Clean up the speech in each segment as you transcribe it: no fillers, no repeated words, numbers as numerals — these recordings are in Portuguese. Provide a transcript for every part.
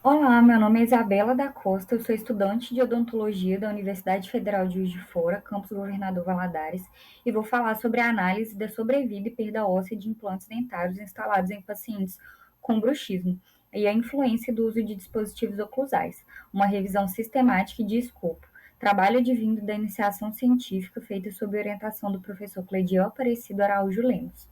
Olá, meu nome é Isabela da Costa, eu sou estudante de odontologia da Universidade Federal de Juiz de Fora, campus Governador Valadares, e vou falar sobre a análise da sobrevida e perda óssea de implantes dentários instalados em pacientes com bruxismo e a influência do uso de dispositivos oclusais, uma revisão sistemática e de escopo. Trabalho advindo da iniciação científica feita sob orientação do professor Cleidiel Aparecido Araújo Lemos.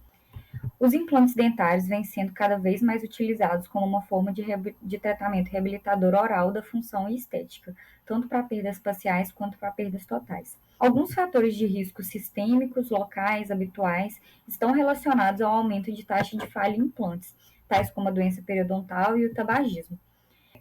Os implantes dentários vêm sendo cada vez mais utilizados como uma forma de tratamento reabilitador oral da função e estética, tanto para perdas faciais quanto para perdas totais. Alguns fatores de risco sistêmicos, locais, habituais, estão relacionados ao aumento de taxa de falha em implantes, tais como a doença periodontal e o tabagismo.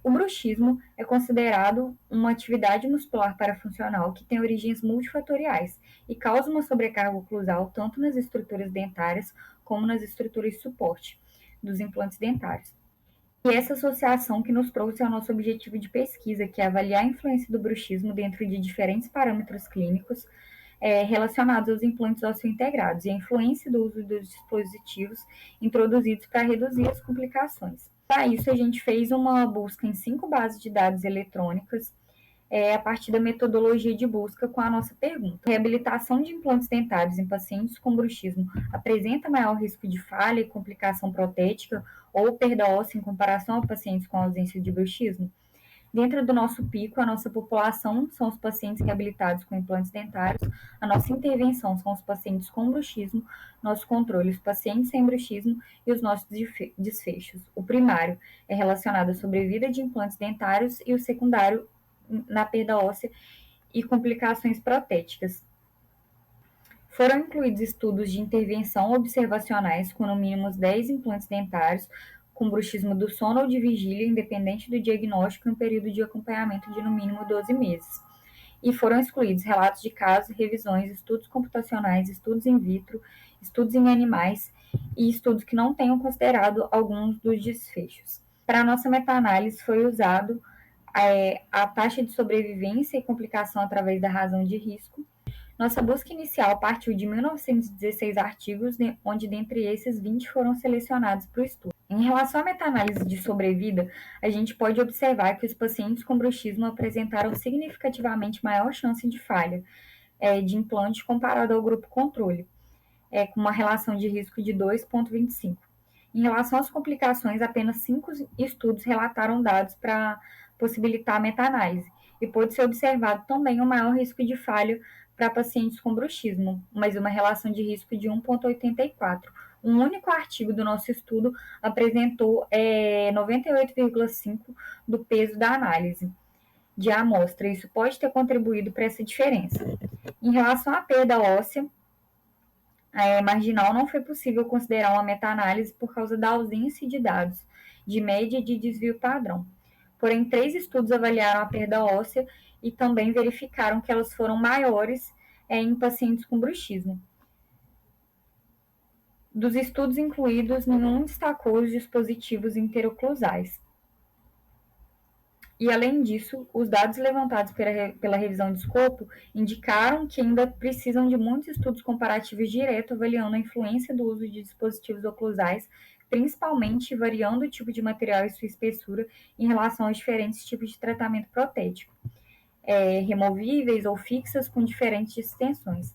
O bruxismo é considerado uma atividade muscular parafuncional que tem origens multifatoriais e causa uma sobrecarga oclusal tanto nas estruturas dentárias como nas estruturas de suporte dos implantes dentários. E essa associação que nos trouxe ao nosso objetivo de pesquisa, que é avaliar a influência do bruxismo dentro de diferentes parâmetros clínicos relacionados aos implantes ósseo-integrados e a influência do uso dos dispositivos introduzidos para reduzir as complicações. Para isso, a gente fez uma busca em 5 bases de dados eletrônicas a partir da metodologia de busca com a nossa pergunta. A reabilitação de implantes dentários em pacientes com bruxismo apresenta maior risco de falha e complicação protética ou perda óssea em comparação a pacientes com ausência de bruxismo? Dentro do nosso pico, a nossa população são os pacientes reabilitados com implantes dentários, a nossa intervenção são os pacientes com bruxismo, nosso controle, os pacientes sem bruxismo e os nossos desfechos. O primário é relacionado à sobrevida de implantes dentários e o secundário na perda óssea e complicações protéticas. Foram incluídos estudos de intervenção observacionais com no mínimo 10 implantes dentários com bruxismo do sono ou de vigília, independente do diagnóstico, em um período de acompanhamento de no mínimo 12 meses. E foram excluídos relatos de casos, revisões, estudos computacionais, estudos in vitro, estudos em animais e estudos que não tenham considerado alguns dos desfechos. Para a nossa meta-análise foi usado a taxa de sobrevivência e complicação através da razão de risco. Nossa busca inicial partiu de 1916 artigos, onde dentre esses 20 foram selecionados para o estudo. Em relação à meta-análise de sobrevida, a gente pode observar que os pacientes com bruxismo apresentaram significativamente maior chance de falha de implante comparado ao grupo controle, com uma relação de risco de 2,25. Em relação às complicações, apenas 5 estudos relataram dados para possibilitar a meta-análise, e pôde ser observado também um maior risco de falha para pacientes com bruxismo, mas uma relação de risco de 1,84. Um único artigo do nosso estudo apresentou 98,5% do peso da análise de amostra. Isso pode ter contribuído para essa diferença. Em relação à perda óssea, marginal, não foi possível considerar uma meta-análise por causa da ausência de dados de média e de desvio padrão. Porém, 3 estudos avaliaram a perda óssea e também verificaram que elas foram maiores em pacientes com bruxismo. Dos estudos incluídos, nenhum destacou os dispositivos interoclusais. E, além disso, os dados levantados pela revisão de escopo indicaram que ainda precisam de muitos estudos comparativos direto avaliando a influência do uso de dispositivos oclusais, principalmente variando o tipo de material e sua espessura em relação aos diferentes tipos de tratamento protético, removíveis ou fixas com diferentes extensões.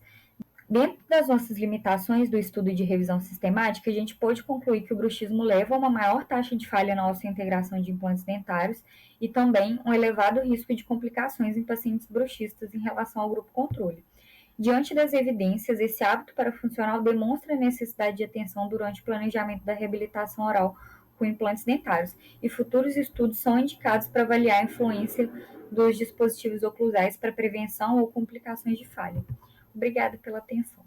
Dentro das nossas limitações do estudo de revisão sistemática, a gente pôde concluir que o bruxismo leva a uma maior taxa de falha na integração de implantes dentários e também um elevado risco de complicações em pacientes bruxistas em relação ao grupo controle. Diante das evidências, esse hábito parafuncional demonstra a necessidade de atenção durante o planejamento da reabilitação oral com implantes dentários, e futuros estudos são indicados para avaliar a influência dos dispositivos oclusais para prevenção ou complicações de falha. Obrigada pela atenção.